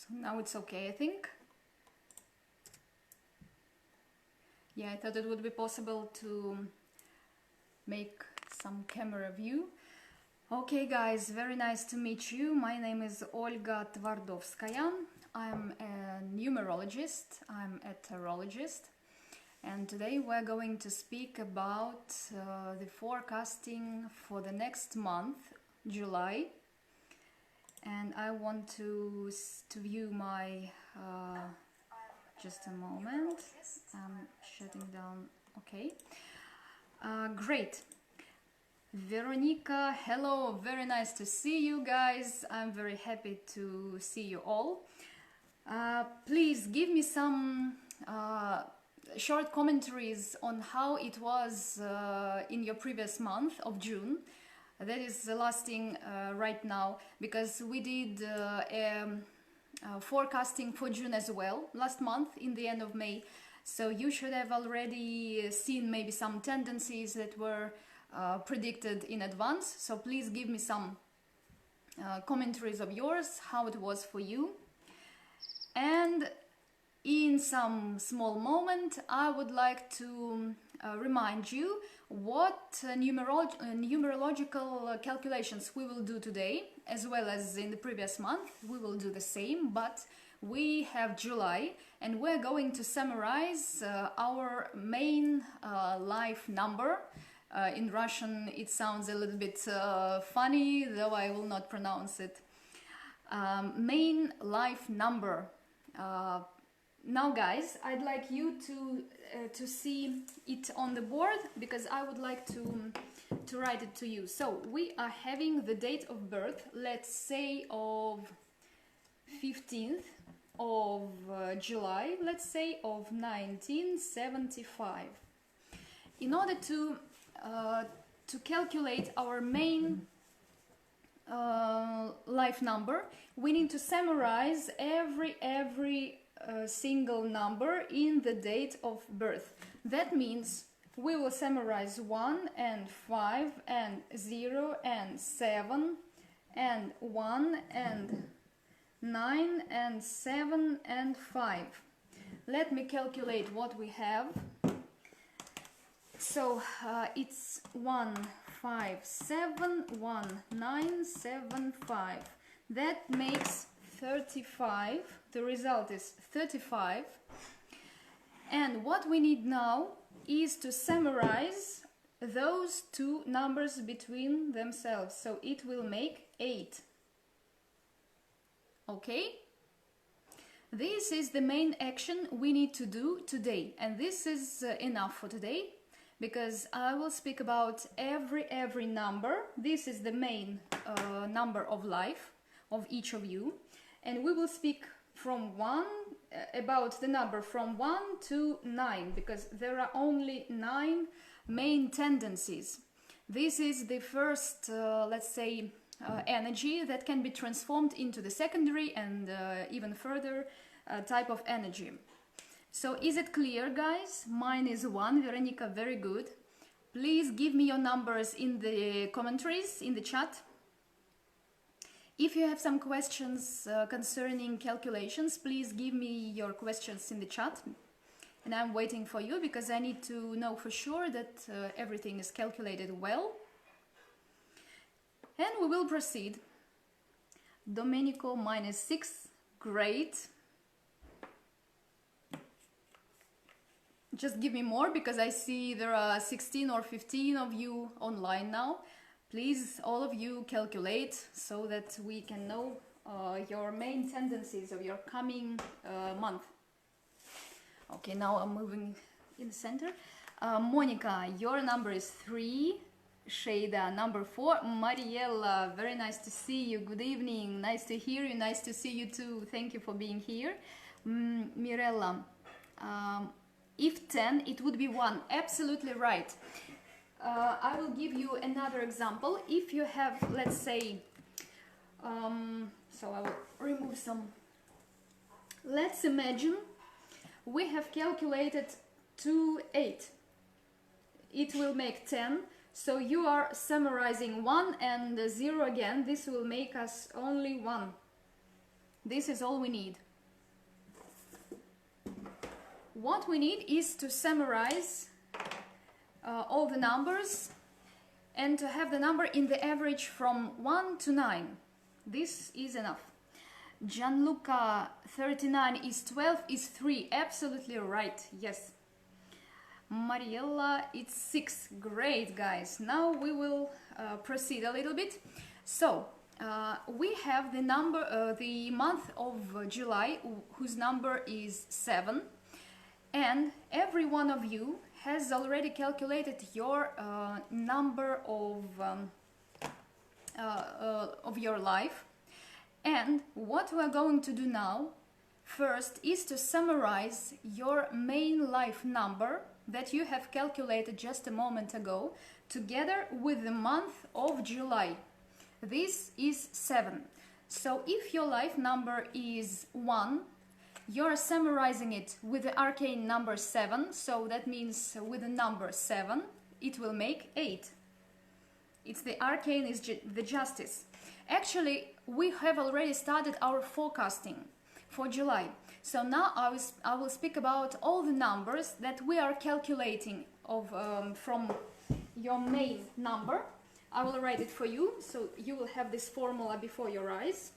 So now it's okay, I think. Yeah, I thought it would be possible to make some camera view. Okay guys, very nice to meet you. My name is Olga Twardovskaya. I'm a numerologist, I'm a tarologist, and today we're going to speak about the forecasting for the next month, July. And I want to view my just a moment. I'm shutting down. Okay, great. Veronica, hello, very nice to see you guys. I'm very happy to see you all. Please give me some short commentaries on how it was in your previous month of June. That is lasting right now, because we did forecasting for June as well last month in the end of May. So you should have already seen maybe some tendencies that were predicted in advance. So please give me some commentaries of yours, how it was for you. And in some small moment, I would like to remind you what numerological calculations we will do today, as well as in the previous month. We will do the same, but we have July, and we're going to summarize our main life number. In Russian it sounds a little bit funny, though I will not pronounce it. Main life number. Now guys, I'd like you to see it on the board, because I would like to write it to you. So we are having the date of birth, let's say of 15th of July, let's say of 1975. In order to calculate our main life number, we need to summarize every single number in the date of birth. That means we will summarize 1 and 5 and 0 and 7 and 1 and 9 and 7 and 5. Let me calculate what we have. So it's 1, 5, 7, 1, 9, 7, 5. That makes 35. The result is 35. And what we need now is to summarize those two numbers between themselves. So it will make 8. Okay? This is the main action we need to do today. And this is enough for today, because I will speak about every number. This is the main number of life of each of you, and we will speak from about the number from 1 to 9, because there are only 9 main tendencies. This is the first, let's say, energy that can be transformed into the secondary and even further type of energy. So is it clear, guys? Mine is 1. Veronica, very good. Please give me your numbers in the commentaries, in the chat. If you have some questions concerning calculations, please give me your questions in the chat. And I'm waiting for you, because I need to know for sure that everything is calculated well. And we will proceed. Domenico, -6. Great. Just give me more, because I see there are 16 or 15 of you online now. Please, all of you, calculate so that we can know your main tendencies of your coming month. Okay, now I'm moving in the center. Monica, your number is 3. Shada, number 4. Mariella, very nice to see you. Good evening. Nice to hear you. Nice to see you too. Thank you for being here. Mirella, if 10, it would be 1. Absolutely right. I will give you another example. If you have, let's say, so I will remove some. Let's imagine we have calculated 2, 8. It will make 10. So you are summarizing 1 and 0 again. This will make us only 1. This is all we need. What we need is to summarize all the numbers and to have the number in the average from 1 to 9. This is enough. Gianluca, 39 is 12 is 3. Absolutely right. Yes. Mariella, it's 6. Great, guys. Now we will proceed a little bit. So we have the number, the month of July, whose number is 7, and every one of you has already calculated your number of your life. And what we are going to do now, first, is to summarize your main life number that you have calculated just a moment ago, together with the month of July. This is 7. So if your life number is 1, you're summarizing it with the arcane number 7, so that means with the number 7, it will make 8. It's the arcane, is the justice. Actually, we have already started our forecasting for July. So now I will speak about all the numbers that we are calculating from your main number. I will write it for you, so you will have this formula before your eyes.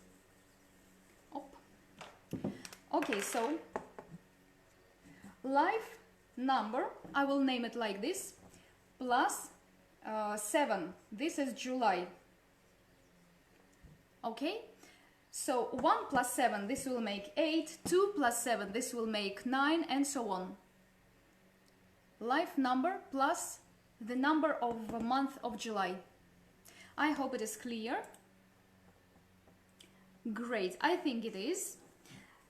Okay, so life number, I will name it like this, plus 7. This is July. Okay, so 1 plus 7, this will make 8, 2 plus 7, this will make 9, and so on. Life number plus the number of the month of July. I hope it is clear. Great, I think it is.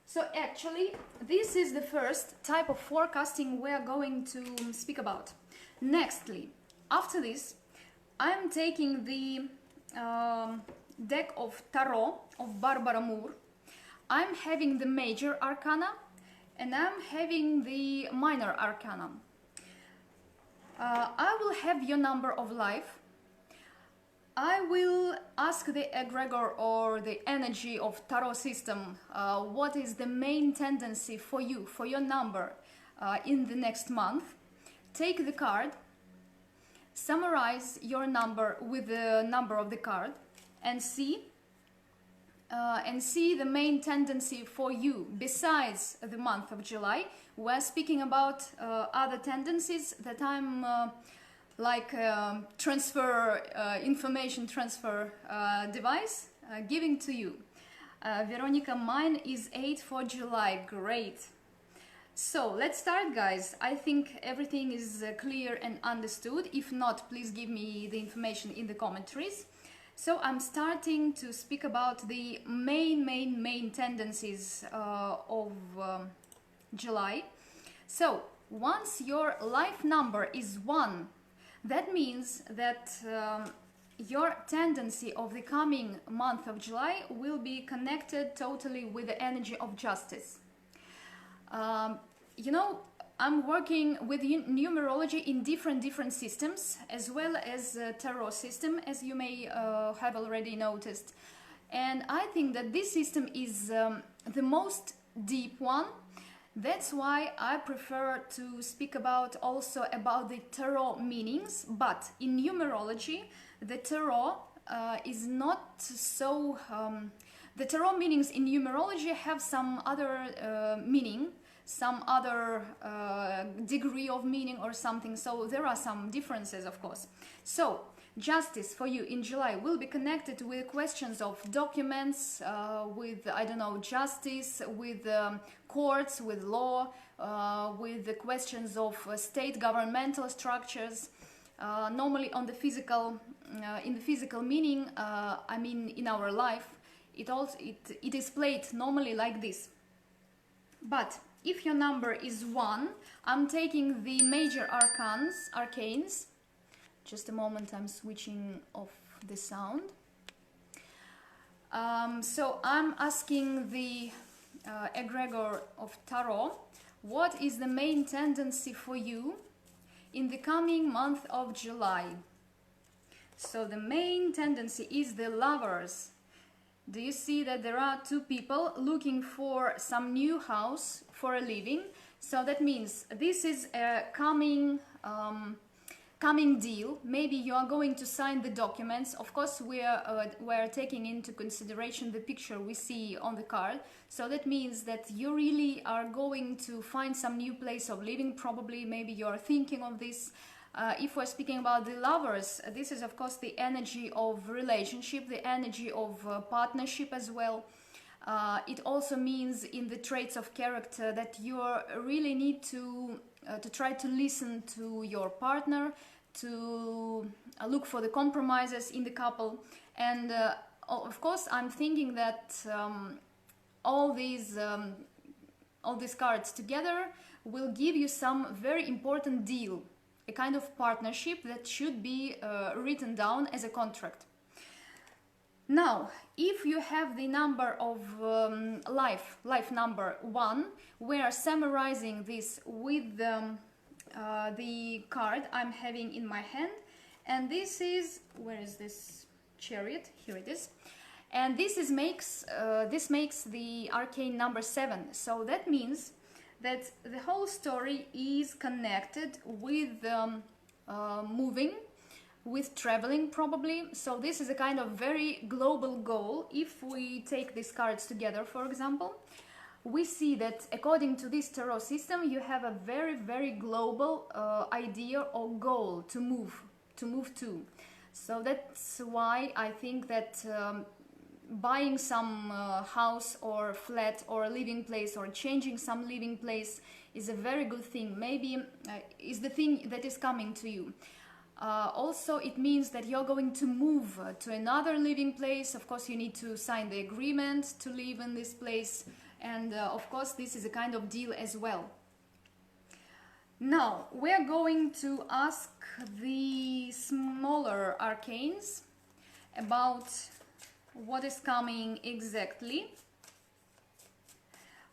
So actually, this is the first type of forecasting we are going to speak about. Nextly, after this, I'm taking the deck of Tarot of Barbara Moore. I'm having the major arcana and I'm having the minor arcana. I will have your number of life. I will ask the egregor or the energy of Tarot system what is the main tendency for you, for your number in the next month. Take the card, summarize your number with the number of the card, and see the main tendency for you besides the month of July. We're speaking about other tendencies that I'm like information transfer device giving to you. Veronica, mine is 8 for July. Great. So let's start, guys. I think everything is clear and understood. If not, please give me the information in the commentaries. So I'm starting to speak about the main tendencies of July. So once your life number is 1, that means that your tendency of the coming month of July will be connected totally with the energy of justice. You know, I'm working with numerology in different systems, as well as tarot system, as you may have already noticed. And I think that this system is the most deep one. That's why I prefer to speak also about the tarot meanings. But in numerology, the tarot is not so... the tarot meanings in numerology have some other meaning, some other degree of meaning or something, so there are some differences, of course. So justice for you in July will be connected with questions of documents, with, I don't know, justice, with courts, with law, with the questions of state governmental structures, normally on the physical, in the physical meaning, I mean in our life, it is played normally like this. But if your number is 1, I'm taking the major arcanes. Just a moment, I'm switching off the sound. So I'm asking the egregor of Tarot, what is the main tendency for you in the coming month of July? So the main tendency is the Lovers. Do you see that there are two people looking for some new house for a living? So that means this is a coming deal. Maybe you are going to sign the documents. Of course, we're taking into consideration the picture we see on the card. So that means that you really are going to find some new place of living. Probably, maybe you are thinking of this. If we're speaking about the lovers, this is of course the energy of relationship, the energy of partnership as well. It also means in the traits of character that you really need to try to listen to your partner, to look for the compromises in the couple. And of course, I'm thinking that all these cards together will give you some very important deal, a kind of partnership that should be written down as a contract. Now, if you have the number of life number 1, we are summarizing this with the card I'm having in my hand, and this is, where is this chariot? Here it is. And this makes the arcane number 7. So that means that the whole story is connected with moving, with traveling probably. So this is a kind of very global goal. If we take these cards together, for example, we see that according to this tarot system, you have a very, very global idea or goal to move to. So that's why I think that buying some house or flat or living place, or changing some living place, is a very good thing. Maybe is the thing that is coming to you. Also, it means that you're going to move to another living place. Of course, you need to sign the agreement to live in this place. And of course, this is a kind of deal as well. Now, we're going to ask the smaller arcanes about what is coming exactly.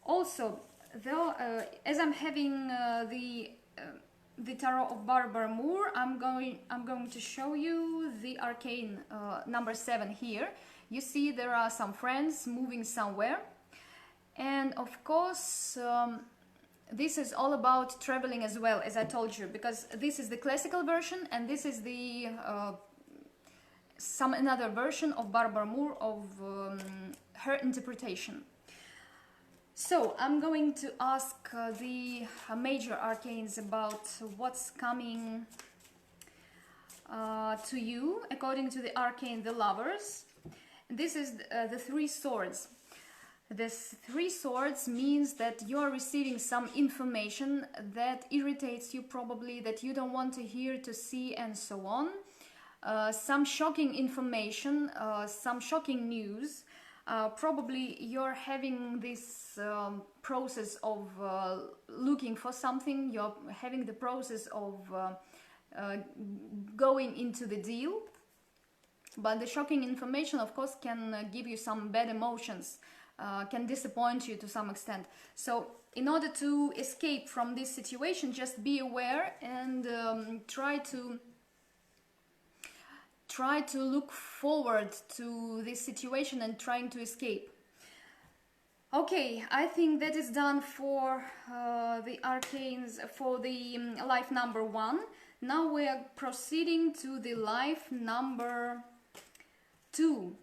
Also, though, as I'm having the tarot of Barbara Moore, I'm going to show you the arcane number 7 here. You see there are some friends moving somewhere, and of course this is all about traveling as well, as I told you, because this is the classical version and this is the another version of Barbara Moore, of her interpretation. So I'm going to ask the major arcanes about what's coming to you according to the arcane the Lovers. This is the 3 swords. This 3 swords means that you are receiving some information that irritates you, probably, that you don't want to hear, to see, and so on. Some shocking information, some shocking news. Probably you're having this process of looking for something, you're having the process of going into the deal. But the shocking information, of course, can give you some bad emotions, can disappoint you to some extent. So in order to escape from this situation, just be aware and try to look forward to this situation and trying to escape. Okay, I think that is done for the arcanes, for the life number 1. Now we are proceeding to the life number 2.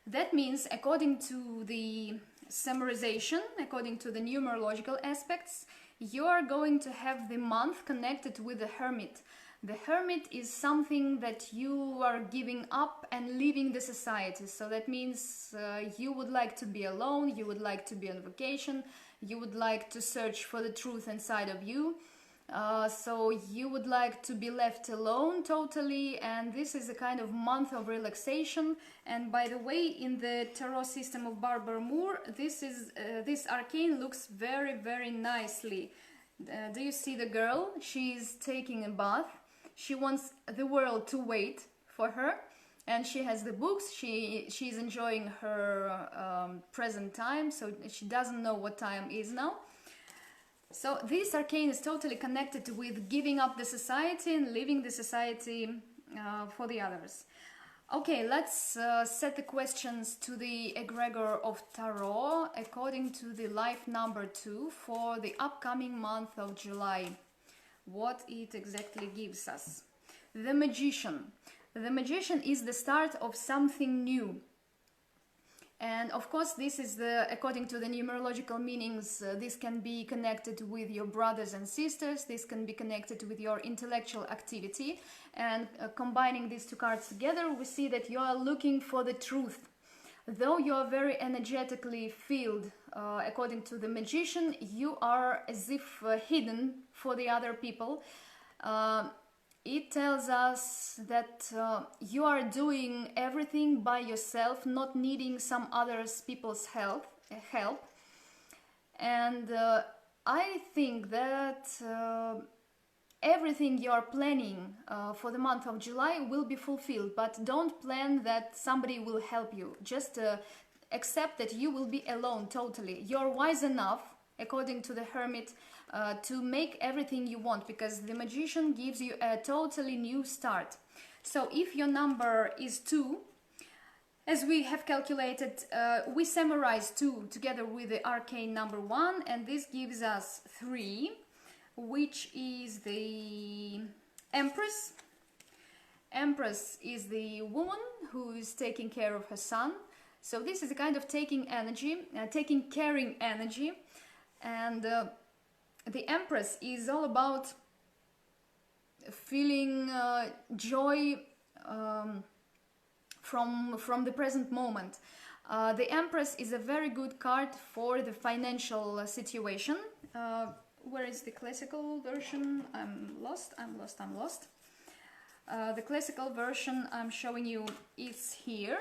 That means, according to the summarization, according to the numerological aspects, you are going to have the month connected with the Hermit. The Hermit is something that you are giving up and leaving the society. So that means you would like to be alone, you would like to be on vacation, you would like to search for the truth inside of you. So you would like to be left alone totally, and this is a kind of month of relaxation. And by the way, in the tarot system of Barbara Moore, this arcane looks very, very nicely. Do you see the girl? She's taking a bath. She wants the world to wait for her, and she has the books. She's enjoying her present time, so she doesn't know what time is now. So this arcane is totally connected with giving up the society and leaving the society for the others. Okay, let's set the questions to the egregor of Tarot according to the life number 2 for the upcoming month of July. What it exactly gives us. The Magician. The Magician is the start of something new. And of course, this is according to the numerological meanings, this can be connected with your brothers and sisters, this can be connected with your intellectual activity, and combining these two cards together, we see that you are looking for the truth. Though you are very energetically filled, according to the Magician, you are as if hidden for the other people. It tells us that you are doing everything by yourself, not needing some others people's help. And I think that everything you are planning for the month of July will be fulfilled, but don't plan that somebody will help you. Just accept that you will be alone totally. You're wise enough, according to the Hermit, to make everything you want, because the Magician gives you a totally new start. So if your number is 2, as we have calculated, we summarize 2 together with the arcane number 1, and this gives us 3, which is the Empress. Empress is the woman who is taking care of her son. So this is a kind of taking energy, taking caring energy. And the Empress is all about feeling joy from the present moment. The Empress is a very good card for the financial situation. Where is the classical version? I'm lost. The classical version I'm showing you is here.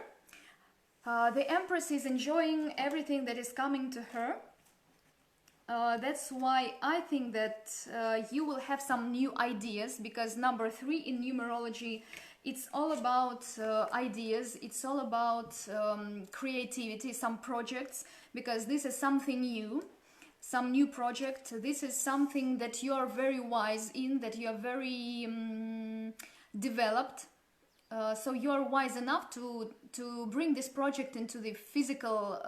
The Empress is enjoying everything that is coming to her. That's why I think that you will have some new ideas, because number 3 in numerology, it's all about ideas, it's all about creativity, some projects, because this is something new, some new project. This is something that you are very wise in, that you are very developed. So you are wise enough to bring this project into the physical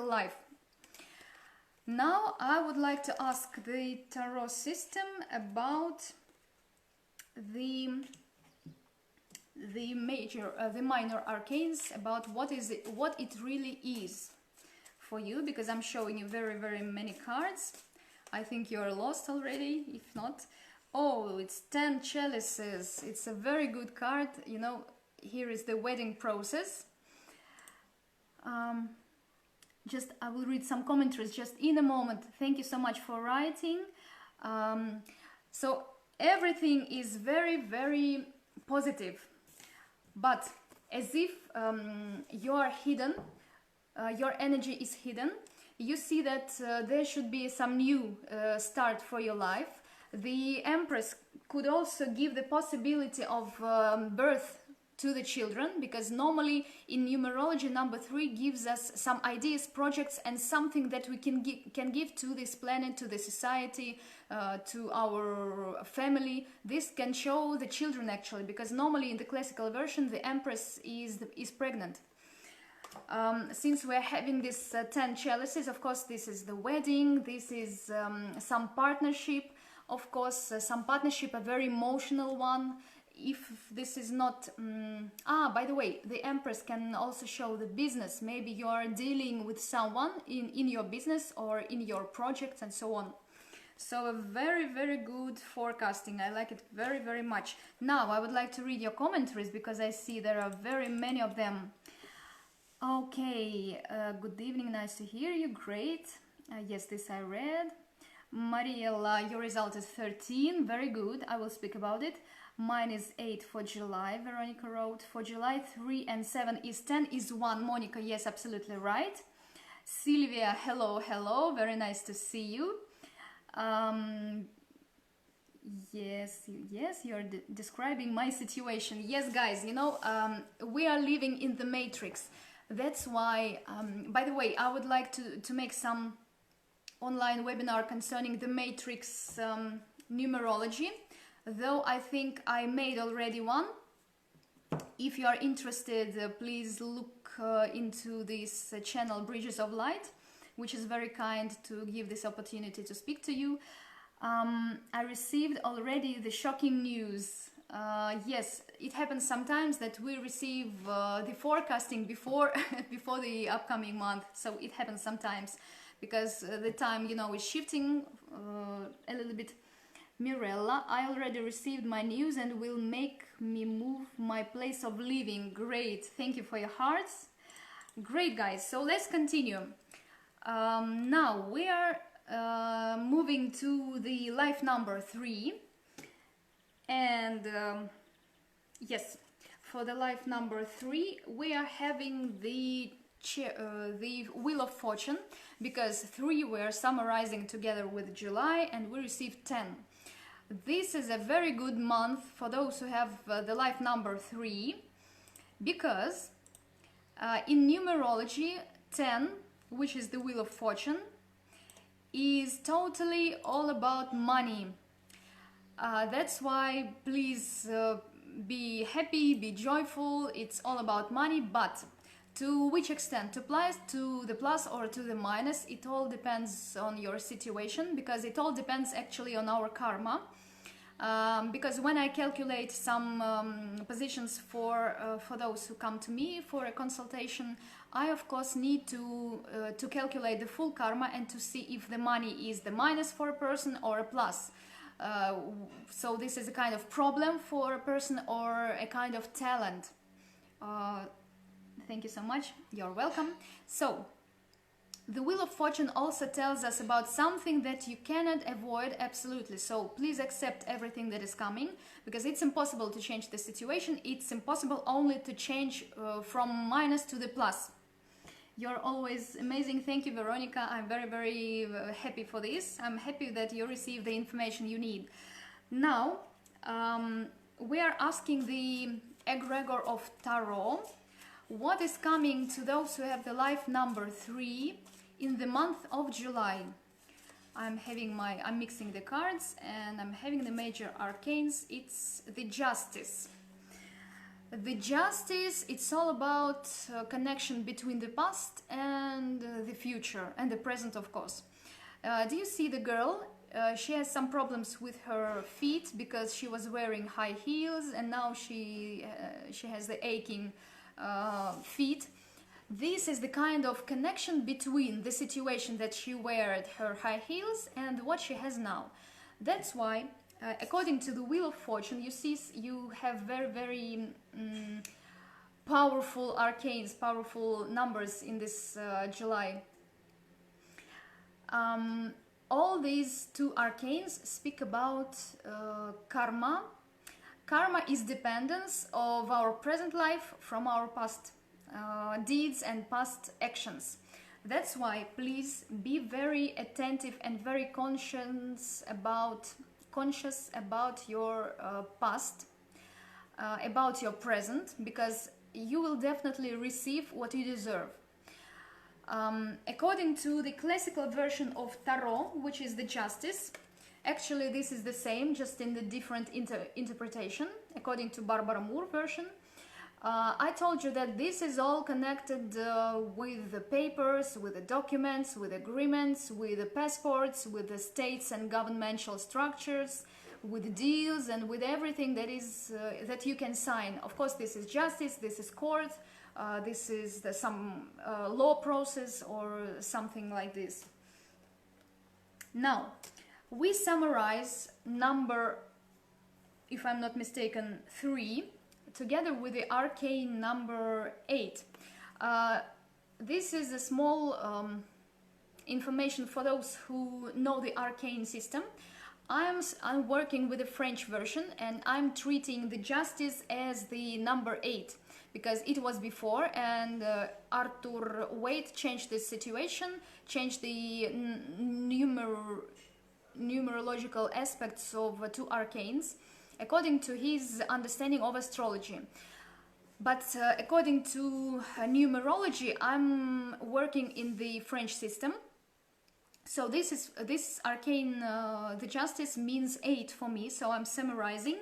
life. Now I would like to ask the tarot system about the minor arcanes, about what it really is for you, because I'm showing you very, very many cards. I think you're lost already, if not. Oh, it's 10 Chalices. It's a very good card. You know, here is the wedding process. I will read some commentaries just in a moment. Thank you so much for writing. So everything is very, very positive, but as if you are hidden, your energy is hidden. You see that there should be some new start for your life. The Empress could also give the possibility of birth to the children, because normally in numerology number 3 gives us some ideas, projects, and something that we can give to this planet, to the society, to our family. This can show the children actually, because normally in the classical version the Empress is pregnant. Since we're having this 10 Chalices, of course this is the wedding, this is some partnership, of course some partnership, a very emotional one. If this is not... by the way, the Empress can also show the business. Maybe you are dealing with someone in your business or in your projects and so on. So a very, very good forecasting. I like it very, very much. Now, I would like to read your commentaries, because I see there are very many of them. Okay, good evening, nice to hear you, great. Yes, this I read. Mariella, your result is 13, very good, I will speak about it. Mine is 8 for July, Veronica wrote. For July, 3 and 7 is 10 is 1. Monica, yes, absolutely right. Sylvia, hello, hello, very nice to see you. Yes, you're describing my situation. Yes, guys, you know, we are living in the matrix. That's why, by the way, I would like to make some online webinar concerning the matrix numerology. Though I think I made already one, If you are interested, please look into this channel Bridges of Light, which is very kind to give this opportunity to speak to you. I received already the shocking news. Yes, it happens sometimes that we receive the forecasting before before the upcoming month. So it happens sometimes because the time, you know, is shifting a little bit. Mirella, I already received my news and will make me move my place of living. Great, thank you for your hearts. Great, guys, so let's continue. Now we are moving to the life number 3, and yes, for the life number 3 we are having the Wheel of Fortune, because 3 we're summarizing together with July and we received 10. This is a very good month for those who have the life number 3, because in numerology 10, which is the Wheel of Fortune, is totally all about money. That's why please be happy, be joyful. It's all about money, but to which extent? To the plus or to the minus, it all depends on your situation, because it all depends actually on our karma. Because when I calculate some positions for those who come to me for a consultation, I of course need to calculate the full karma and to see if the money is the minus for a person or a plus. So this is a kind of problem for a person or a kind of talent. Thank you so much. You're welcome. So the Wheel of Fortune also tells us about something that you cannot avoid absolutely. So please accept everything that is coming, because it's impossible to change the situation. It's impossible only to change from minus to the plus. You're always amazing. Thank you, Veronica. I'm very, very happy for this. I'm happy that you receive the information you need. Now, we are asking the egregor of Tarot, what is coming to those who have the life number 3 in the month of July. I'm mixing the cards and I'm having the major arcanes. It's the Justice. The Justice, it's all about connection between the past and the future and the present, of course. Do you see the girl? She has some problems with her feet because she was wearing high heels, and now she has the aching feet. This is the kind of connection between the situation that she wear her high heels and what she has now. That's why, according to the Wheel of Fortune, you see you have very, very powerful arcanes, powerful numbers in this July. All these 2 arcanes speak about karma. Karma is dependence of our present life from our past deeds and past actions. That's why please be very attentive and very conscious about your past, about your present, because you will definitely receive what you deserve. According to the classical version of Tarot, which is the Justice, actually this is the same, just in the different interpretation, according to Barbara Moore version. I told you that this is all connected with the papers, with the documents, with agreements, with the passports, with the states and governmental structures, with deals, and with everything that is that you can sign. Of course, this is justice, this is court, this is some law process or something like this. Now, we summarize number, if I'm not mistaken, 3, together with the arcane number 8. This is a small information for those who know the arcane system. I'm working with the French version, and I'm treating the Justice as the number 8, because it was before, and Arthur Waite changed the situation, changed the numerological aspects of 2 arcanes according to his understanding of astrology. But according to numerology, I'm working in the French system. So this arcane, the Justice, means 8 for me, so I'm summarizing.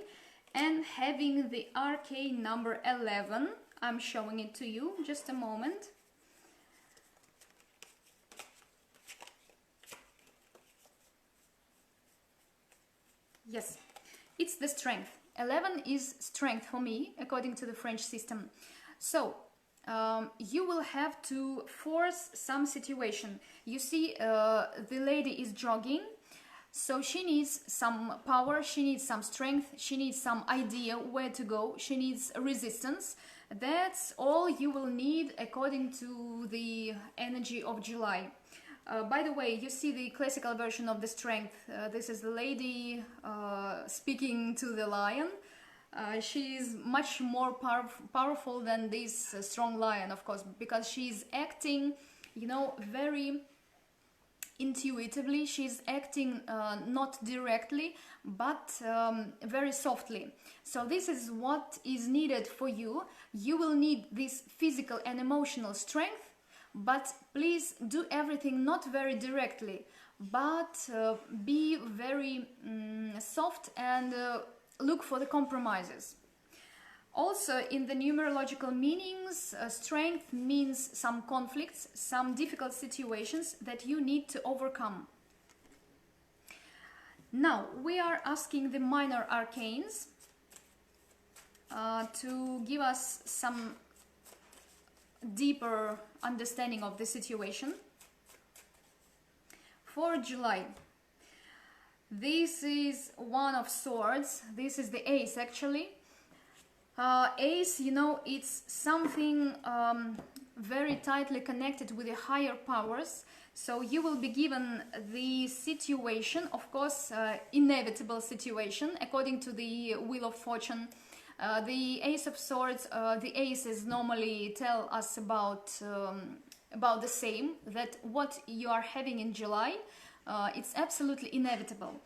and having the arcane number 11. I'm showing it to you, just a moment. Yes, it's the strength. 11 is strength for me, according to the French system. So, you will have to force some situation. You see, the lady is jogging, so she needs some power, she needs some strength, she needs some idea where to go, she needs resistance. That's all you will need according to the energy of July. By the way, you see the classical version of the strength. This is the lady speaking to the lion. She is much more powerful than this strong lion, of course, because she's acting, you know, very intuitively. She's acting not directly, but very softly. So this is what is needed for you. You will need this physical and emotional strength, but please do everything not very directly, but be very soft and look for the compromises. Also, in the numerological meanings, strength means some conflicts, some difficult situations that you need to overcome. Now, we are asking the minor arcanes to give us some deeper understanding of the situation. For July, this is one of swords. This is the ace, actually. Ace, you know, it's something very tightly connected with the higher powers. So you will be given the situation, of course, inevitable situation, according to the wheel of fortune. The Ace of Swords, the aces normally tell us about the same, that what you are having in July, it's absolutely inevitable.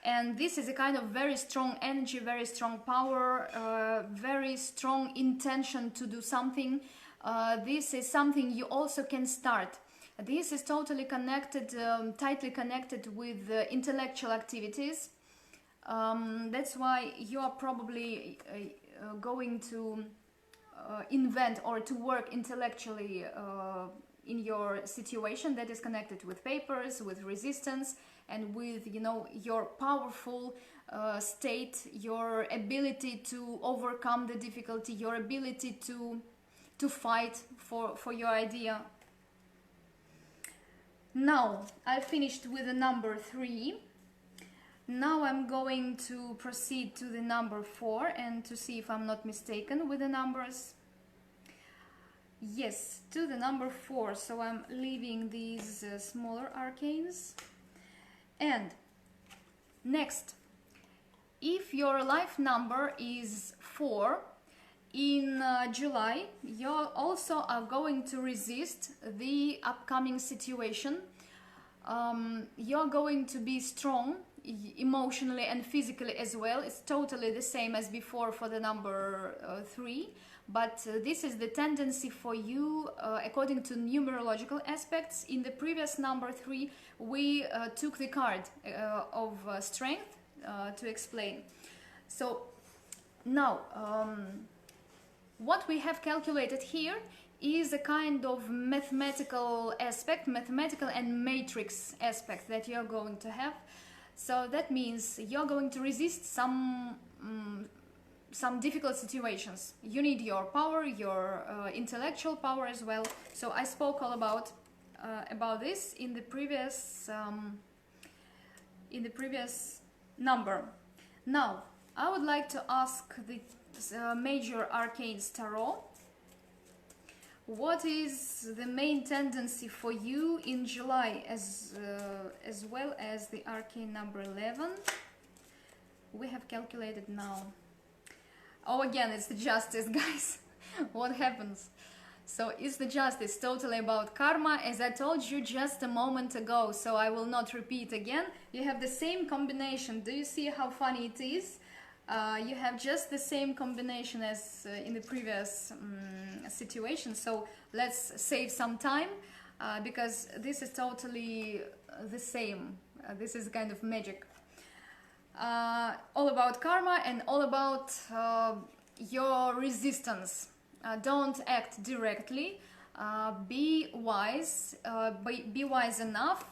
And this is a kind of very strong energy, very strong power, very strong intention to do something. This is something you also can start. This is totally connected, tightly connected with intellectual activities. That's why you are probably going to invent or to work intellectually in your situation that is connected with papers, with resistance, and with, you know, your powerful state, your ability to overcome the difficulty, your ability to fight for your idea. Now, I finished with the number 3. Now I'm going to proceed to the number 4 and to see if I'm not mistaken with the numbers. Yes, to the number 4, so I'm leaving these smaller arcanes. And next, if your life number is 4, in July, you also are going to resist the upcoming situation. You're going to be strong emotionally and physically as well. It's totally the same as before for the number 3, but this is the tendency for you according to numerological aspects. In the previous number 3, we took the card of strength to explain. So now what we have calculated here is a kind of mathematical aspect, mathematical and matrix aspect that you're going to have. So that means you're going to resist some difficult situations. You need your power, your intellectual power as well. So I spoke all about this in the previous number. Now I would like to ask the major arcanes tarot. What is the main tendency for you in July, as well as the arcane number 11? We have calculated now. Oh, again, it's the justice, guys. What happens? So it's the justice, totally about karma, as I told you just a moment ago, so I will not repeat again. You have the same combination. Do you see how funny it is? You have just the same combination as in the previous situation, so let's save some time because this is totally the same. This is kind of magic. all about karma and all about your resistance. Don't act directly. Be wise. Be wise enough,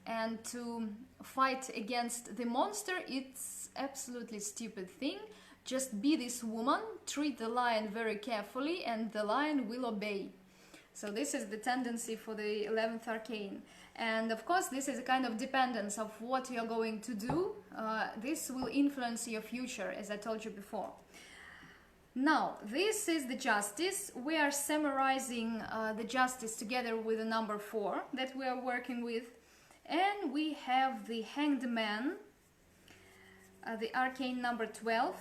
and to fight against the monster, it's absolutely stupid thing. Just be this woman, treat the lion very carefully, and the lion will obey. So this is the tendency for the 11th arcane. And of course, this is a kind of dependence of what you're going to do. This will influence your future, as I told you before. Now, this is the justice. We are summarizing the justice together with the number 4 that we are working with. And we have the Hanged Man, the arcane number 12.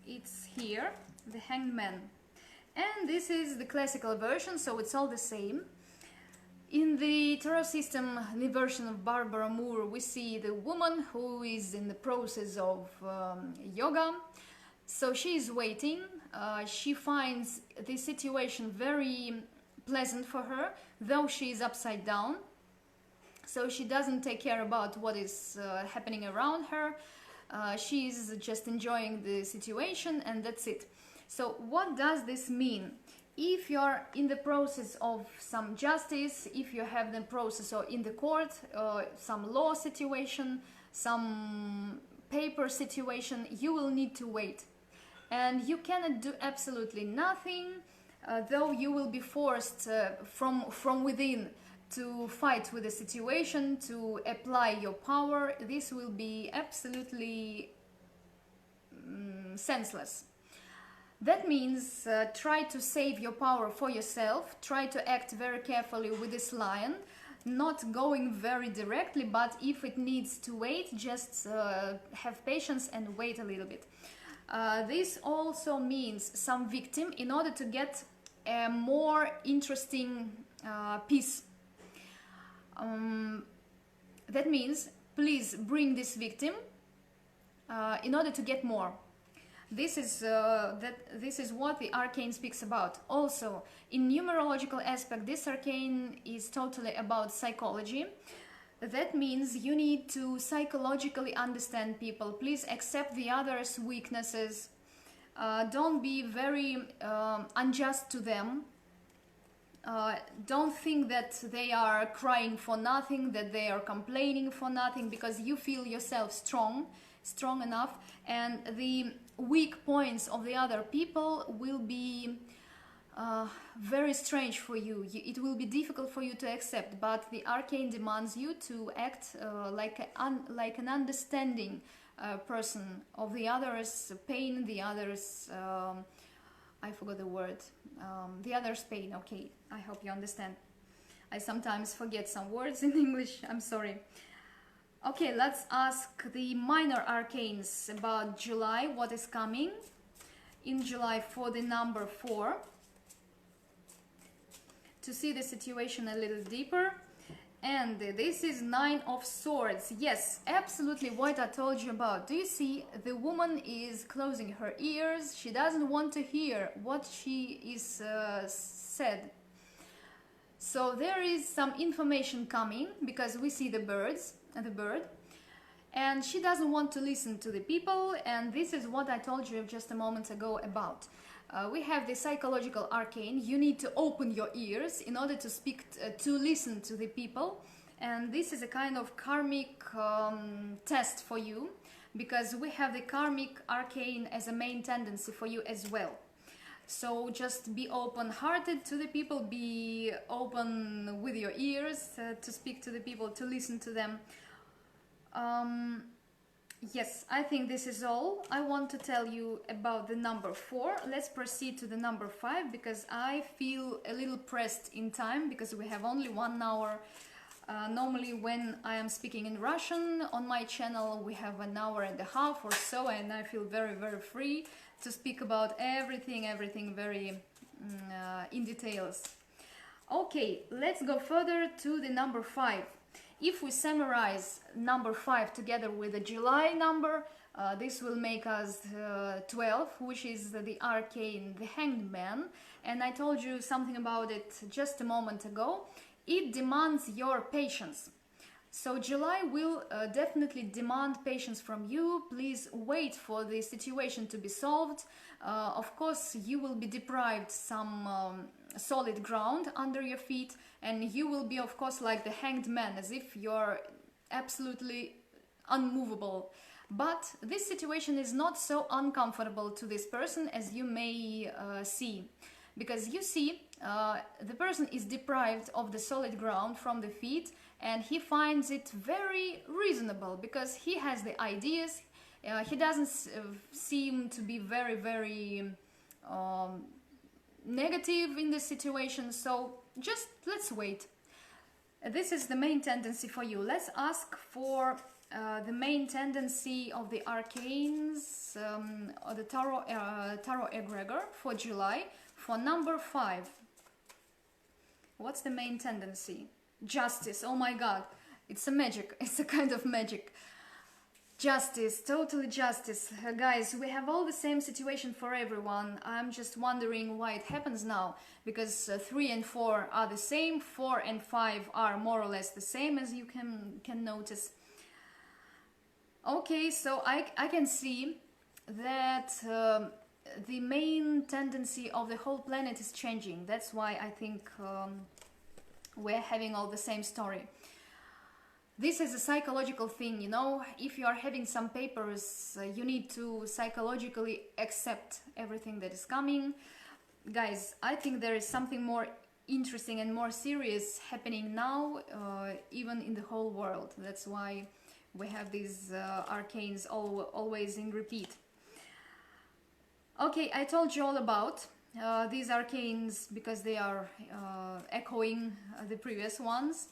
It's here, the Hanged Man. And this is the classical version, so it's all the same. In the tarot system, the version of Barbara Moore, we see the woman who is in the process of yoga. So she is waiting. She finds the situation very pleasant for her, though she is upside down. So she doesn't take care about what is happening around her. She's just enjoying the situation, and that's it. So what does this mean? If you're in the process of some justice, if you have the process or in the court, some law situation, some paper situation, you will need to wait. And you cannot do absolutely nothing, though you will be forced from within to fight with the situation, to apply your power. This will be absolutely senseless. That means try to save your power for yourself, try to act very carefully with this lion, not going very directly, but if it needs to wait, just have patience and wait a little bit. This also means some victim in order to get a more interesting piece. That means please bring this victim in order to get more. This is what the arcane speaks about. Also, in numerological aspect, this arcane is totally about psychology. That means you need to psychologically understand people. Please accept the others' weaknesses. Don't be very unjust to them. Don't think that they are crying for nothing, that they are complaining for nothing, because you feel yourself strong enough, and the weak points of the other people will be very strange for you. It will be difficult for you to accept, but the arcane demands you to act like an understanding person of the other's pain, the other's I forgot the word, the other's pain. Okay, I hope you understand. I sometimes forget some words in English, I'm sorry. Okay, let's ask the minor arcanes about July, what is coming in July for the number 4, to see the situation a little deeper. And this is 9 of Swords. Yes, absolutely what I told you about. Do you see? The woman is closing her ears. She doesn't want to hear what she is said. So there is some information coming, because we see the bird, and she doesn't want to listen to the people, and this is what I told you just a moment ago about. We have the psychological arcane. You need to open your ears in order to speak, to listen to the people, and this is a kind of karmic test for you, because we have the karmic arcane as a main tendency for you as well. So just be open-hearted to the people, be open with your ears to speak to the people, to listen to them. Yes, I think this is all I want to tell you about the number 4. Let's proceed to the number 5, because I feel a little pressed in time, because we have only 1 hour. Normally when I am speaking in Russian on my channel, we have 1 hour and a half or so, and I feel very, very free to speak about everything very in details. Okay, let's go further to the number 5. If we summarize number 5 together with the July number, this will make us 12, which is the arcane, the Hanged Man. And I told you something about it just a moment ago. It demands your patience. So July will definitely demand patience from you. Please wait for the situation to be solved. Of course, you will be deprived some solid ground under your feet, and you will be, of course, like the hanged man, as if you're absolutely unmovable. But this situation is not so uncomfortable to this person as you may see, because you see the person is deprived of the solid ground from the feet, and he finds it very reasonable because he has the ideas. He doesn't seem to be very negative in this situation, so just let's wait. This is the main tendency for you. Let's ask for the main tendency of the Arcanes, or the Tarot Egregor for July, for number 5. What's the main tendency? Justice. Oh my god, it's a magic. It's a kind of magic. Justice, totally justice. Guys, we have all the same situation for everyone. I'm just wondering why it happens now, because 3 and 4 are the same, 4 and 5 are more or less the same, as you can notice. Okay, so I can see that the main tendency of the whole planet is changing. That's why I think we're having all the same story. This is a psychological thing, you know. If you are having some papers, you need to psychologically accept everything that is coming. Guys, I think there is something more interesting and more serious happening now, even in the whole world. That's why we have these arcanes always in repeat. Okay, I told you all about these arcanes because they are echoing the previous ones.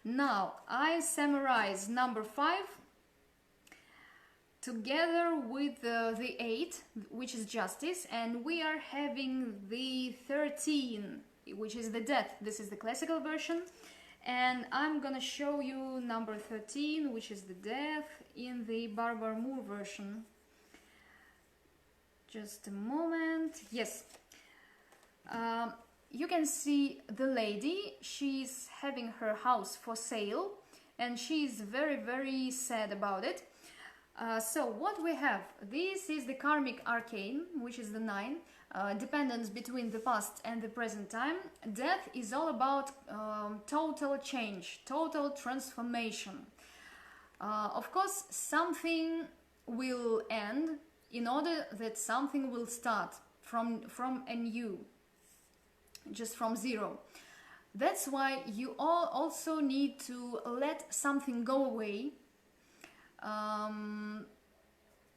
Now, I summarize number 5 together with the 8, which is justice, and we are having the 13, which is the death. This is the classical version, and I'm gonna show you number 13, which is the death, in the Barbara Moore version. Just a moment. Yes. You can see the lady. She's having her house for sale, and she's very sad about it. So what we have, this is the karmic arcane, which is the 9, dependence between the past and the present time. Death is all about total change, total transformation. Of course, something will end in order that something will start from a new, just from zero. That's why you all also need to let something go away,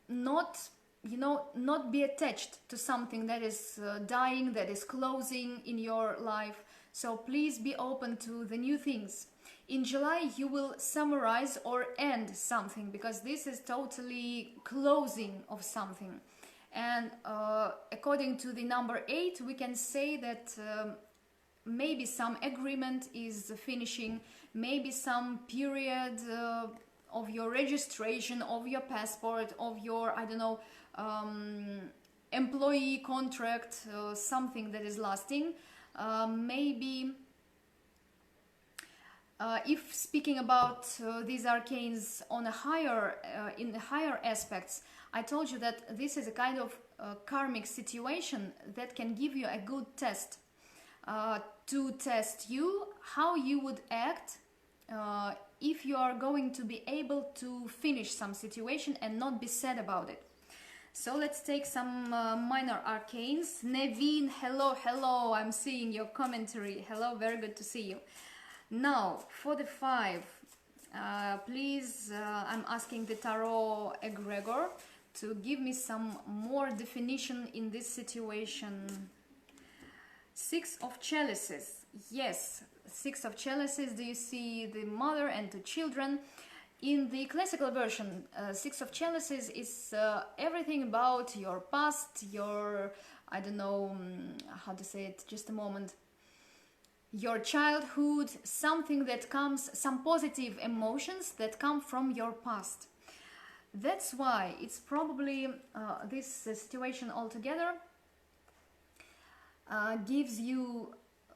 not be attached to something that is dying, that is closing in your life. So please be open to the new things. In July you will summarize or end something, because this is totally closing of something. And according to the number 8, we can say that maybe some agreement is finishing, maybe some period of your registration, of your passport, of your, I don't know, employee contract, something that is lasting. Maybe if speaking about these arcanes on a higher, in the higher aspects, I told you that this is a kind of karmic situation that can give you a good test to test you, how you would act if you are going to be able to finish some situation and not be sad about it. So let's take some minor arcanes. Nevin, hello, I'm seeing your commentary. Hello, very good to see you. Now, for the 5, please, I'm asking the Tarot Egregor to give me some more definition in this situation. 6 of Chalices. Yes, 6 of Chalices. Do you see the mother and 2 children? In the classical version, 6 of Chalices is everything about your past, your, I don't know how to say it, just a moment, your childhood, something that comes, some positive emotions that come from your past. That's why it's probably this situation altogether gives you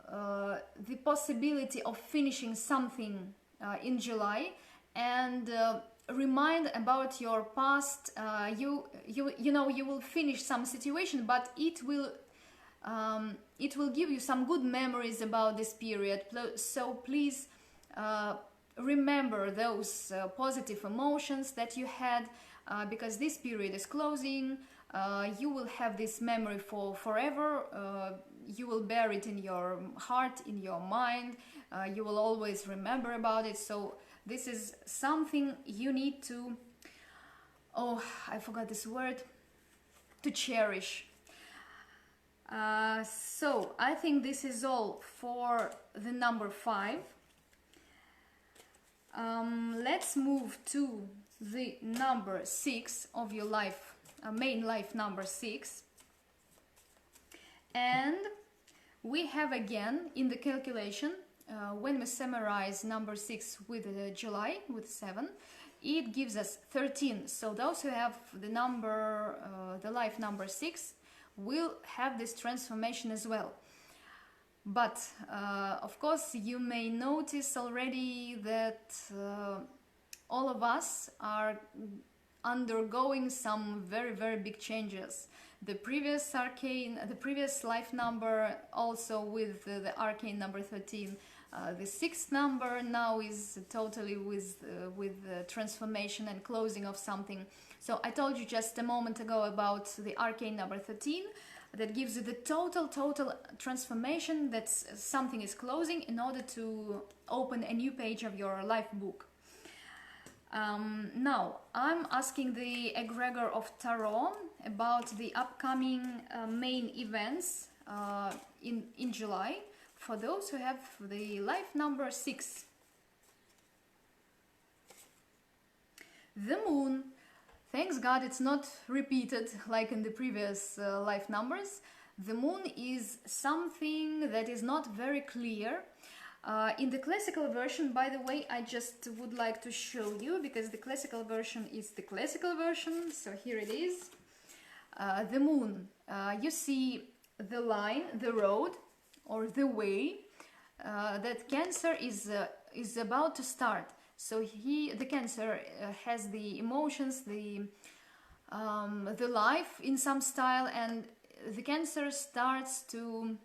the possibility of finishing something in July, and remind about your past. You know, you will finish some situation, but it will give you some good memories about this period. So please remember those positive emotions that you had, because this period is closing. You will have this memory for forever. You will bear it in your heart, in your mind. You will always remember about it. So this is something you need to, oh, I forgot this word, to cherish. So I think this is all for the number 5. Let's move to the number 6 of your life, main life number 6. And we have again in the calculation, when we summarize number 6 with July, with 7, it gives us 13. So those who have the number, the life number 6, will have this transformation as well. But of course you may notice already that all of us are undergoing some very big changes. The previous arcane, the previous life number, also with the arcane number 13, the 6th number now is totally with transformation and closing of something. So I told you just a moment ago about the arcane number 13, that gives you the total transformation, that something is closing in order to open a new page of your life book. Now I'm asking the egregor of Tarot about the upcoming main events in July for those who have the life number 6. The moon. Thanks God it's not repeated like in the previous life numbers. The moon is something that is not very clear. In the classical version, by the way, I just would like to show you, because the classical version is the classical version. So here it is. The moon. You see the line, the road, or the way that Cancer is about to start. So the Cancer has the emotions, the life in some style, and the Cancer starts to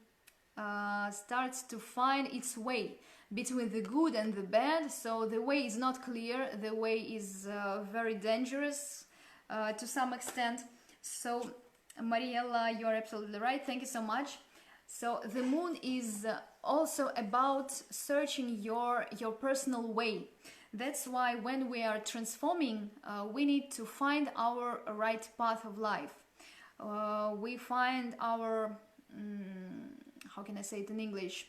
find its way between the good and the bad. So the way is not clear. The way is very dangerous to some extent. So Mariella, you are absolutely right. Thank you so much. So the moon is also about searching your personal way. That's why when we are transforming, we need to find our right path of life. We find our, how can I say it in English?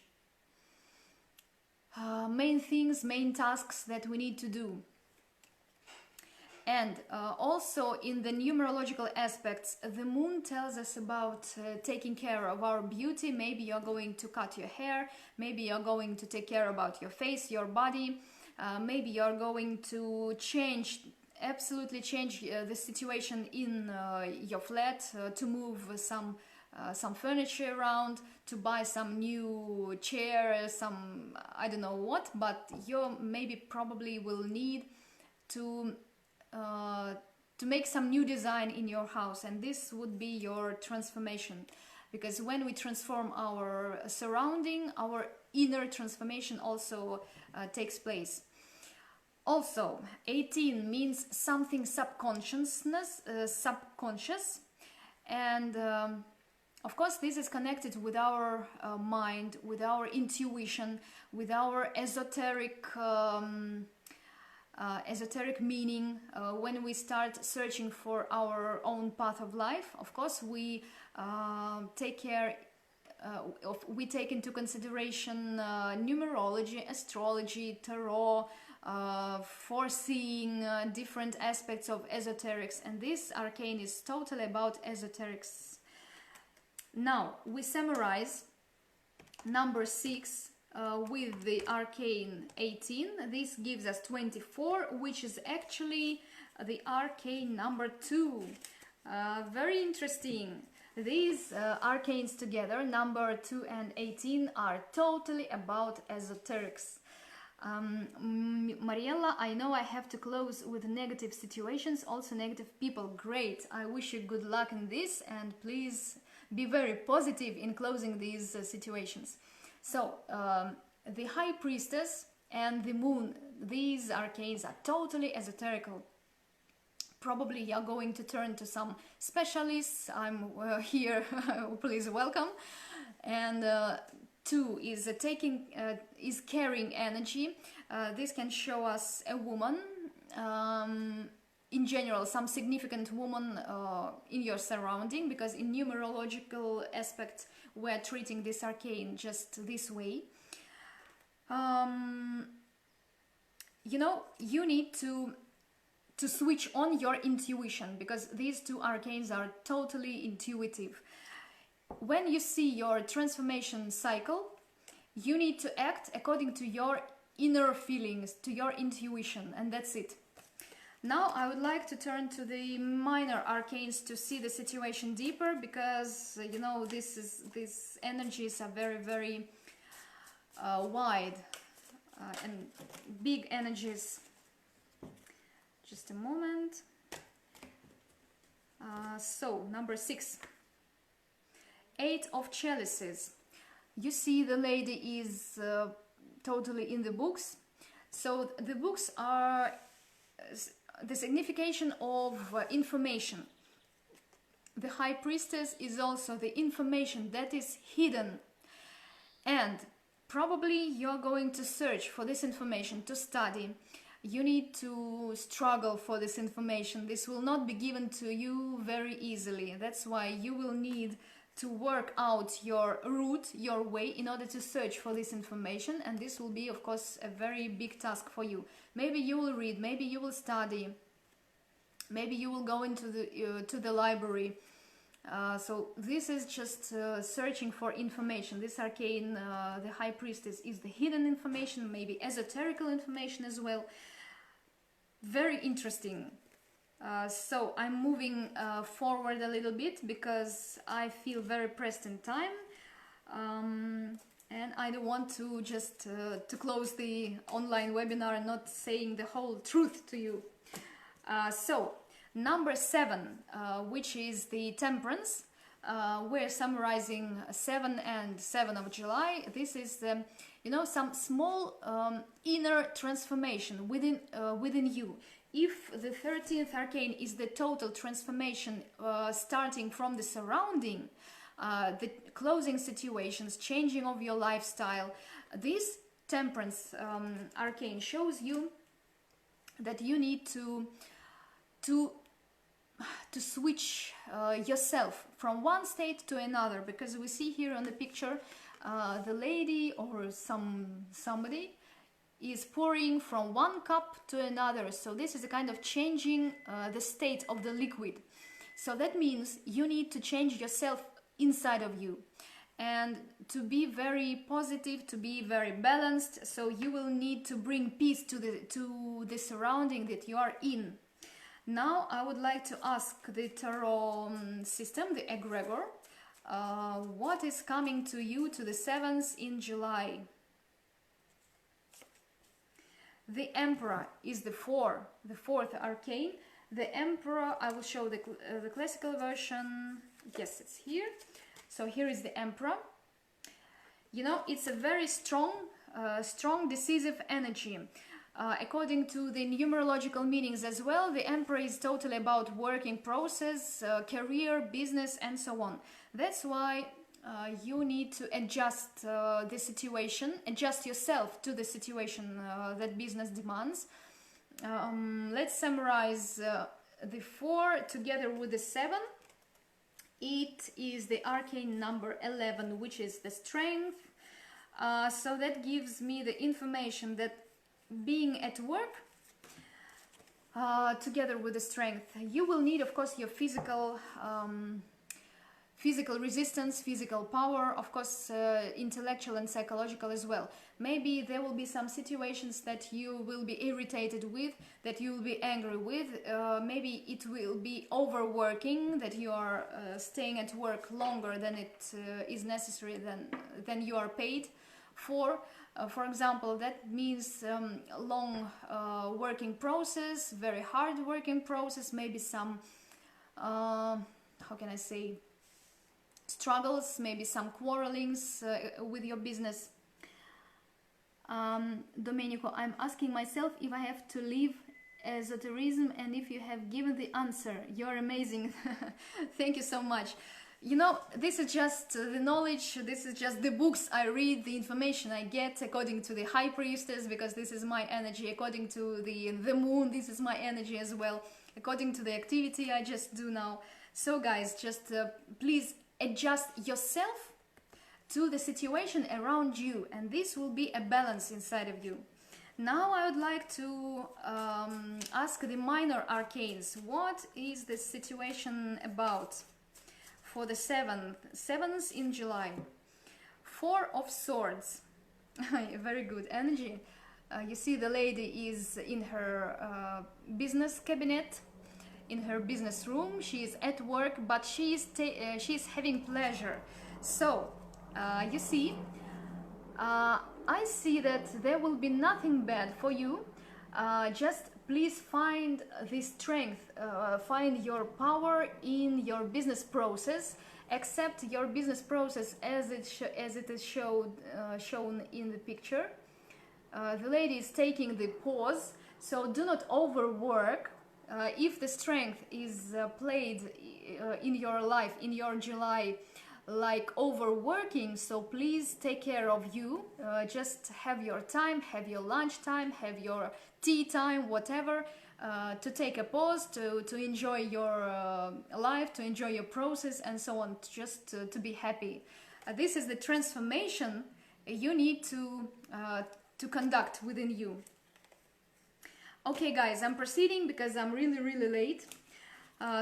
Main things, main tasks that we need to do. And also in the numerological aspects, the moon tells us about taking care of our beauty. Maybe you're going to cut your hair, maybe you're going to take care about your face, your body. Maybe you're going to absolutely change the situation in your flat, to move some furniture around, to buy some new chair, some I don't know what, but you probably will need to make some new design in your house, and this would be your transformation. Because when we transform our surrounding, our inner transformation also takes place. Also, 18 means something subconscious, and of course this is connected with our mind, with our intuition, with our esoteric meaning. When we start searching for our own path of life, of course we take into consideration numerology, astrology, tarot, foreseeing different aspects of esoterics, and this arcane is totally about esoterics. Now we summarize number 6 with the arcane 18. This gives us 24, which is actually the arcane number 2. Very interesting. These arcanes together, number 2 and 18, are totally about esoterics. Mariella, I know I have to close with negative situations, also negative people. Great. I wish you good luck in this, and please be very positive in closing these situations. So, the High Priestess and the Moon, these arcanes are totally esoterical. Probably you're going to turn to some specialists. I'm here, please welcome. And 2 is is carrying energy. This can show us a woman, in general, some significant woman in your surrounding, because in numerological aspect we're treating this arcane just this way. You know, you need to switch on your intuition, because these 2 arcanes are totally intuitive. When you see your transformation cycle, you need to act according to your inner feelings, to your intuition, and that's it. Now I would like to turn to the minor arcanes to see the situation deeper, because you know, these energies are very, very wide and big energies. Just a moment. So, number 6. 8 of Chalices. You see the lady is totally in the books. So, the books are the signification of information. The High Priestess is also the information that is hidden. And probably you're going to search for this information to study. You need to struggle for this information. This will not be given to you very easily. That's why you will need to work out your route, your way, in order to search for this information. And this will be, of course, a very big task for you. Maybe you will read, maybe you will study, maybe you will go into to the library. So this is just searching for information. This arcane, the High Priestess, is the hidden information, maybe esoterical information as well. Very interesting. So I'm moving forward a little bit, because I feel very pressed in time, and I don't want to just to close the online webinar and not saying the whole truth to you. So number 7, which is the Temperance. We're summarizing 7 and 7 of July. This is you know, some small inner transformation within you. If the 13th arcane is the total transformation starting from the surrounding, the closing situations, changing of your lifestyle, this Temperance arcane shows you that you need to switch yourself from one state to another, because we see here on the picture the lady or somebody is pouring from one cup to another. So this is a kind of changing the state of the liquid. So that means you need to change yourself inside of you, and to be very positive, to be very balanced. So you will need to bring peace to the surrounding that you are in. Now I would like to ask the tarot system, the egregor, what is coming to you to the 7th in July? The Emperor is the fourth arcane. The Emperor, I will show the classical version. Yes, it's here. So here is the Emperor. You know, it's a very strong, decisive energy. According to the numerological meanings as well, the Emperor is totally about working process, career, business, and so on. That's why you need to adjust the situation, adjust yourself to the situation that business demands. Let's summarize the 4 together with the 7. It is the arcane number 11, which is the strength. So that gives me the information that being at work, together with the strength, you will need, of course, your physical resistance, physical power, of course, intellectual and psychological as well. Maybe there will be some situations that you will be irritated with, that you will be angry with. Maybe it will be overworking, that you are staying at work longer than it is necessary, than you are paid For example, that means long working process, very hard working process, maybe some, how can I say, struggles, maybe some quarrelings with your business. Domenico, I'm asking myself if I have to leave esotericism and if you have given the answer. You're amazing. Thank you so much. You know, this is just the knowledge, this is just the books I read, the information I get according to the High Priestess, because this is my energy, according to the moon, this is my energy as well, according to the activity I just do now. So guys, just please adjust yourself to the situation around you, and this will be a balance inside of you. Now I would like to ask the minor arcanes, what is the situation about for the 7th in July? 4 of Swords. Very good energy. You see the lady is in her business cabinet, in her business room. She is at work, but she is having pleasure. So you see, I see that there will be nothing bad for you. Just please find the strength, find your power in your business process. Accept your business process as it is shown in the picture. The lady is taking the pause, so do not overwork. If the strength is played in your life, in your July, like overworking, so please take care of you. Just have your time, have your lunch time, have your tea time, whatever, to take a pause, to enjoy your life, to enjoy your process and so on, just to be happy. This is the transformation you need to conduct within you. Okay guys, I'm proceeding because I'm really late.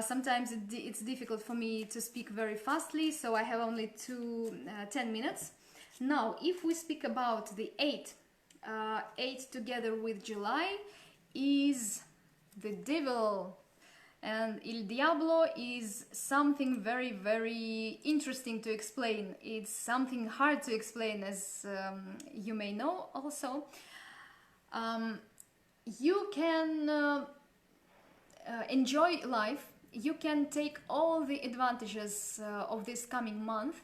Sometimes it's difficult for me to speak very fastly, so I have only 10 minutes. Now, if we speak about the 8 together with July is the devil, and Il Diablo is something very interesting to explain. It's something hard to explain, as you may know also. You can enjoy life, you can take all the advantages of this coming month.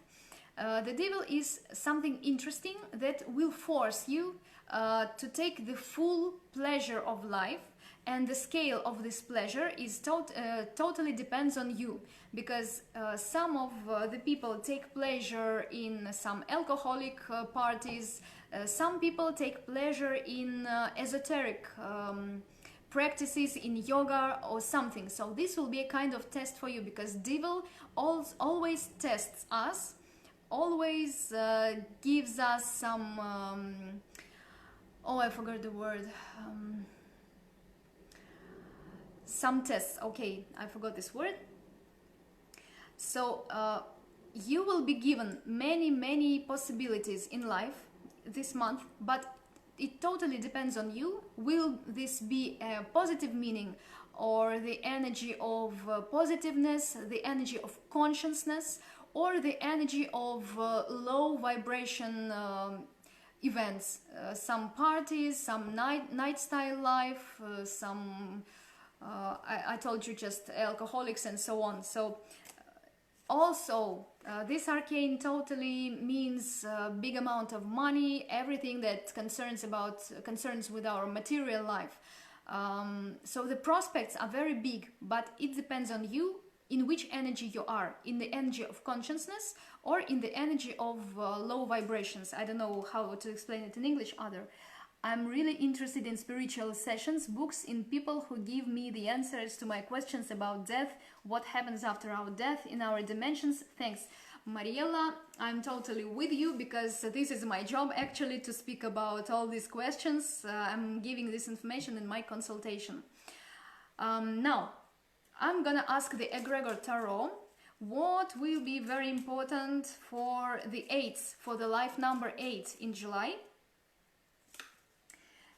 The devil is something interesting that will force you to take the full pleasure of life, and the scale of this pleasure is totally depends on you, because some of the people take pleasure in some alcoholic parties, some people take pleasure in esoteric practices, in yoga or something. So this will be a kind of test for you, because devil always tests us, always gives us some oh, I forgot the word, some tests. Okay, I forgot this word. So you will be given many possibilities in life this month, but it totally depends on you. Will this be a positive meaning, or the energy of positiveness, the energy of consciousness, or the energy of low vibration events, some parties, some night style life, some I told you, just alcoholics and so on. So also this arcane totally means a big amount of money, everything that concerns with our material life. So the prospects are very big, but it depends on you in which energy you are, in the energy of consciousness or in the energy of low vibrations. I don't know how to explain it in English other. I'm really interested in spiritual sessions, books, in people who give me the answers to my questions about death, what happens after our death in our dimensions. Thanks. Mariella, I'm totally with you, because this is my job actually, to speak about all these questions. I'm giving this information in my consultation. Now, I'm gonna ask the Egregor Tarot what will be very important for the 8th, for the life number 8 in July.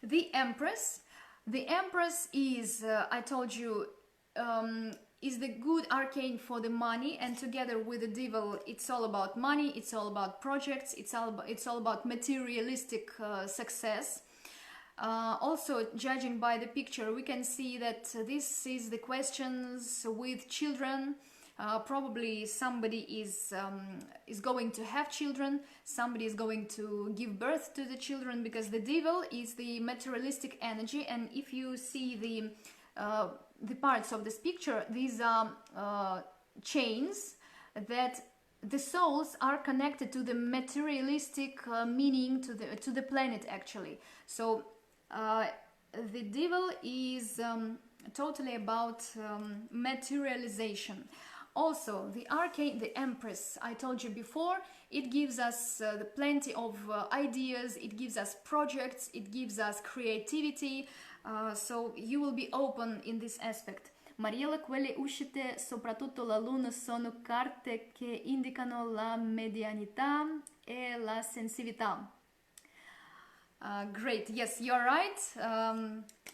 The Empress. The Empress is, I told you, is the good arcane for the money, and together with the devil, it's all about money, it's all about projects, it's all about materialistic success. Also, judging by the picture, we can see that this is the questions with children. Probably somebody is going to have children, somebody is going to give birth to the children, because the devil is the materialistic energy. And if you see the parts of this picture, these are chains that the souls are connected to the materialistic meaning, to the planet actually. So the devil is totally about materialization. Also, the arcane, the Empress, I told you before, it gives us plenty of ideas, it gives us projects, it gives us creativity, so you will be open in this aspect. Mariela, quelle uscite, soprattutto la luna, sono carte che indicano la medianità e la sensitività. Great, yes, you're right.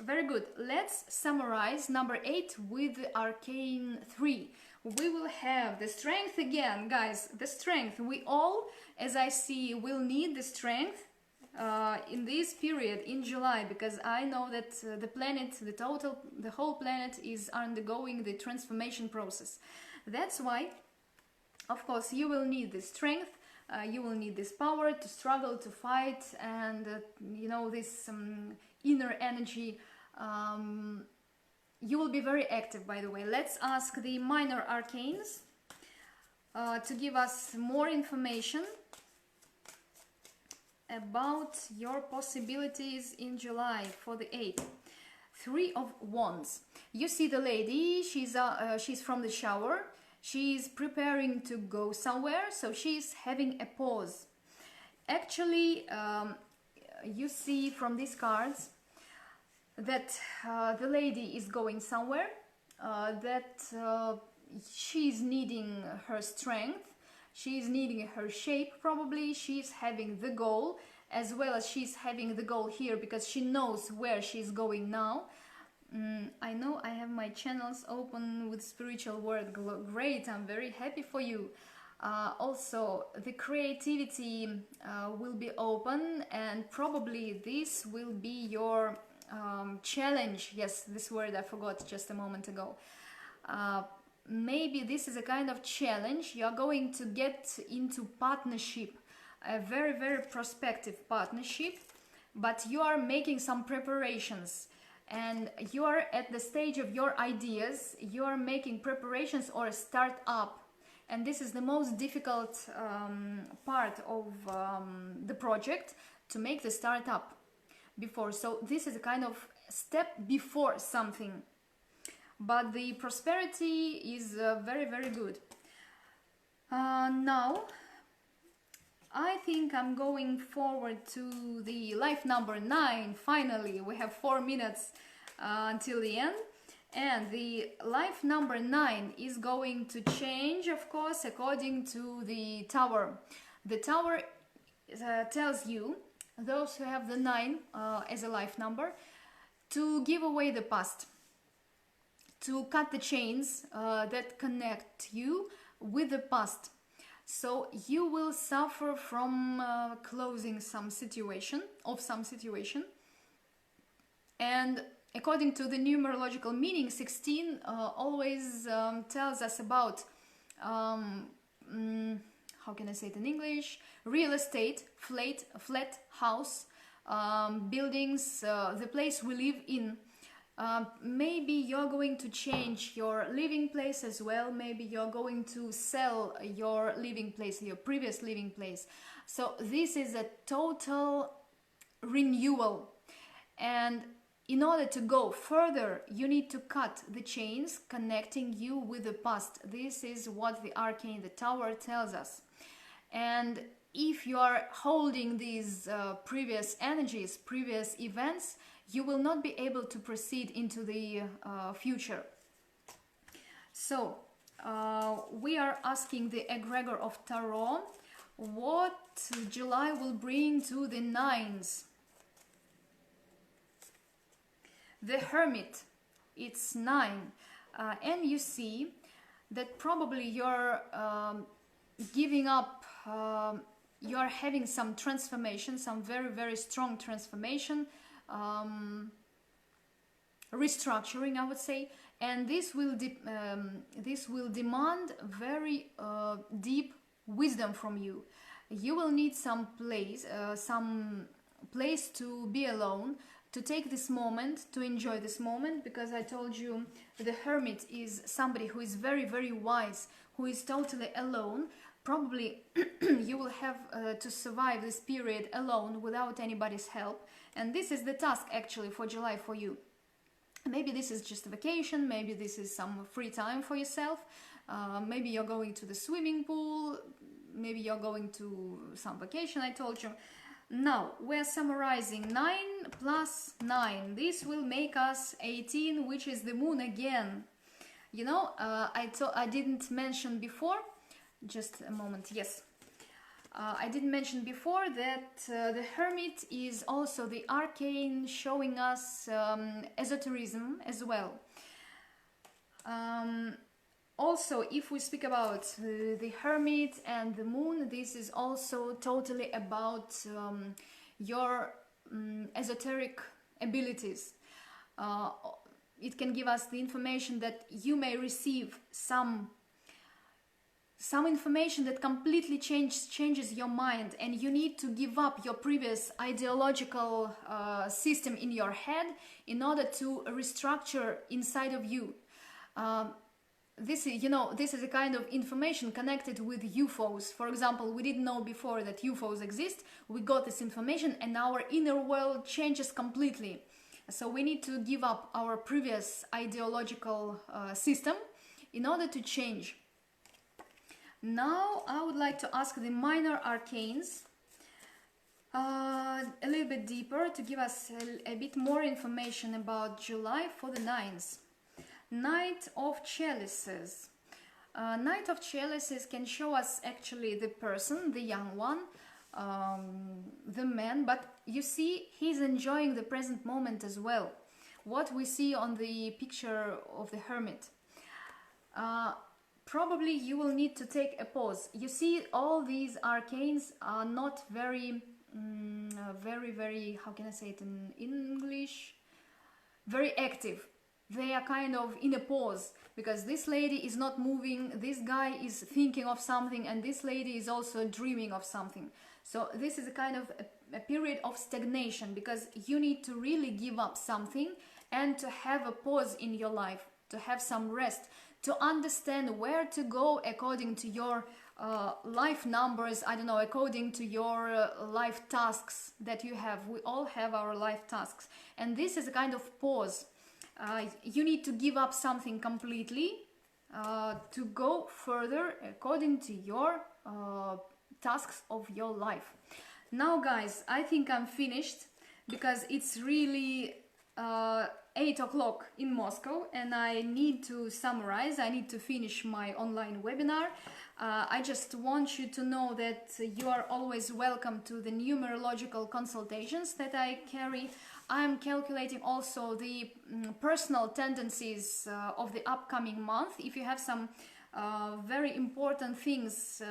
Very good. Let's summarize number 8 with the Arcane 3. We will have the strength again, guys. The strength. We all, as I see, will need the strength in this period in July, because I know that the planet, the whole planet is undergoing the transformation process. That's why, of course, you will need the strength. You will need this power to struggle, to fight, and you know, this inner energy. You will be very active, by the way. Let's ask the minor arcanes to give us more information about your possibilities in July for the 8th. 3 of Wands. You see the lady, she's from the shower. She's preparing to go somewhere, so she's having a pause. Actually, you see from these cards that the lady is going somewhere, that she's needing her strength, she's needing her shape probably, she's having the goal, as well as she's having the goal here because she knows where she's going now. I know I have my channels open with spiritual world. Great, I'm very happy for you. Also, the creativity will be open, and probably this will be your challenge. Yes, this word I forgot just a moment ago. Maybe this is a kind of challenge. You are going to get into partnership, a very, very prospective partnership, but you are making some preparations. And you are at the stage of your ideas, you are making preparations or a start up. And this is the most difficult part of the project, to make the startup before. So this is a kind of step before something. But the prosperity is very, very good. Now, I think I'm going forward to the life number 9. Finally, we have 4 minutes until the end. And the life number 9 is going to change, of course, according to the tower. The tower tells you, those who have the 9 as a life number, to give away the past, to cut the chains that connect you with the past. So you will suffer from closing some situation, and according to the numerological meaning, 16 always tells us about, how can I say it in English, real estate, flat house, buildings, the place we live in. Maybe you're going to change your living place as well. Maybe you're going to sell your living place, your previous living place. So this is a total renewal. And in order to go further, you need to cut the chains connecting you with the past. This is what the arcane, the tower, tells us. And if you are holding these previous energies, previous events, you will not be able to proceed into the future. So, we are asking the egregor of Tarot, what July will bring to the 9s. The Hermit, it's 9. and you see that probably you're giving up, you're having some transformation, some very, very strong transformation, restructuring, I would say, and this will demand very deep wisdom from you. You will need some place to be alone, to take this moment, to enjoy this moment, because I told you the Hermit is somebody who is very, very wise, who is totally alone. Probably you will have to survive this period alone without anybody's help, and this is the task actually for July for you. Maybe this is just a vacation, maybe this is some free time for yourself, maybe you're going to the swimming pool, maybe you're going to some vacation, I told you. Now, we're summarizing 9 plus 9. This will make us 18, which is the moon again. You know, I didn't mention before, just a moment, yes. I didn't mention before that the Hermit is also the arcane showing us esotericism as well. Also, if we speak about the Hermit and the moon, this is also totally about your esoteric abilities. It can give us the information that you may receive some information that completely changes your mind, and you need to give up your previous ideological system in your head in order to restructure inside of you. This is a kind of information connected with UFOs. For example, we didn't know before that UFOs exist. We got this information and our inner world changes completely. So we need to give up our previous ideological system in order to change. Now I would like to ask the minor arcanes a little bit deeper to give us a bit more information about July for the nines. Knight of Chalices. Knight of Chalices can show us actually the person, the young one, the man, but you see he's enjoying the present moment as well. What we see on the picture of the Hermit. Probably you will need to take a pause. You see, all these arcanes are not very, how can I say it in English? Very active. They are kind of in a pause, because this lady is not moving, this guy is thinking of something, and this lady is also dreaming of something. So this is a kind of a period of stagnation, because you need to really give up something and to have a pause in your life, to have some rest, to understand where to go according to your life numbers, I don't know, according to your life tasks that you have. We all have our life tasks, and this is a kind of pause. You need to give up something completely to go further according to your tasks of your life. Now guys, I think I'm finished, because it's really 8 o'clock in Moscow and I need to summarize, I need to finish my online webinar. I just want you to know that you are always welcome to the numerological consultations that I carry. I'm calculating also the personal tendencies of the upcoming month. If you have some very important things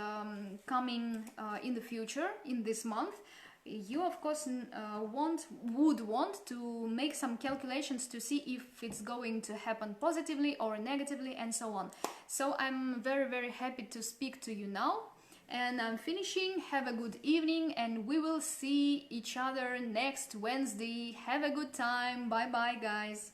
coming in the future, in this month, you of course would want to make some calculations to see if it's going to happen positively or negatively and so on. So I'm very, very happy to speak to you now. And I'm finishing. Have a good evening and we will see each other next Wednesday. Have a good time. Bye bye guys.